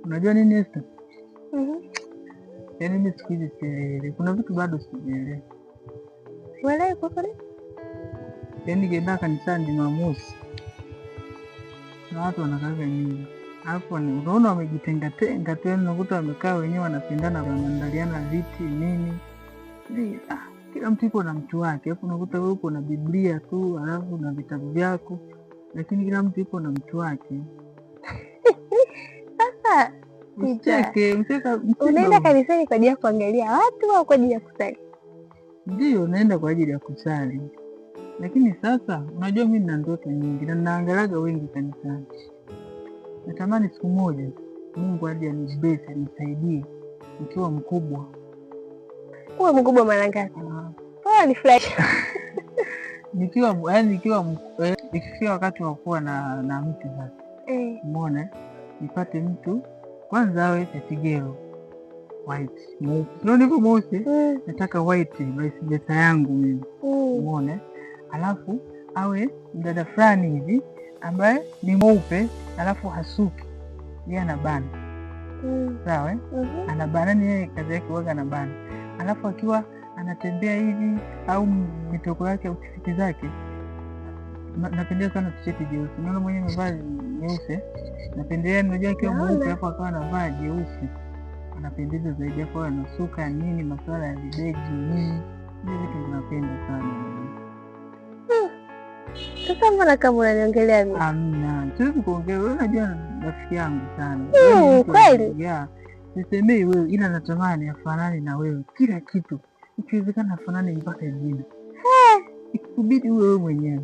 Unajua nini Esther? Yaani mimi siku hizi sielewi. Kuna vitu bado sielewi. Uelewi kwa nini? Yaani kienda kanisani Jumamosi na watu wanakaga nyingi. Alafu unaona wamejitenga tenga tu, unakuta wamekaa wenyewe wanapendana, wanaandaliana viti nini. Kila mtu yuko na mtu wake. Hapo unakuta wewe uko na Biblia tu, alafu na vitabu vyako, lakini kila mtu yuko na mtu wake. Sasa unaenda kanisani kwa ajili ya kuangalia watu au kwa ajili ya kusali? Ndio, naenda kwa ajili ya kusali. Lakini sasa unajua mimi nina ndoto nyingi na naangalaga wengi kanisani. Natamani siku moja Mungu aje anibless, anisaidie nikiwa mkubwa. Uwe mkubwa mara ngapi? Ni flash. Ikifikia wakati wa kuwa na mtu sasa. Umeona? Nipate mtu kwanza awe Sigero white. Unaona hivyo mweusi? Nataka white vice versa yangu mimi. Umeona? Alafu awe mdada fulani hivi ambaye ni mweupe, alafu hasuki. Yeye anabana. Sawa? Anabana, ni yeye kazi yake huwa anabana. Alafu akiwa anatembea hivi au mitoko yake au tisheti zake, napendelea sana tisheti jeusi. Unaona mwenyewe amevaa nyeusi, napendelea unajua akiwa mweupe hapo akawa anavaa jeusi, anapendeza zaidi. Hapo anasuka nini, masuala ya vibegi nini, hizo vitu ninapenda sana. Sasa mbona kama unaniongelea mimi? Amna, siwezi kuongea, wewe unajua rafiki yangu sana. Kweli? Yeah. Sisemei wewe, ila natamani afanane na wewe kila kitu. Ikiwezekana afanane mpaka jina. Ikikubidi wewe mwenyewe.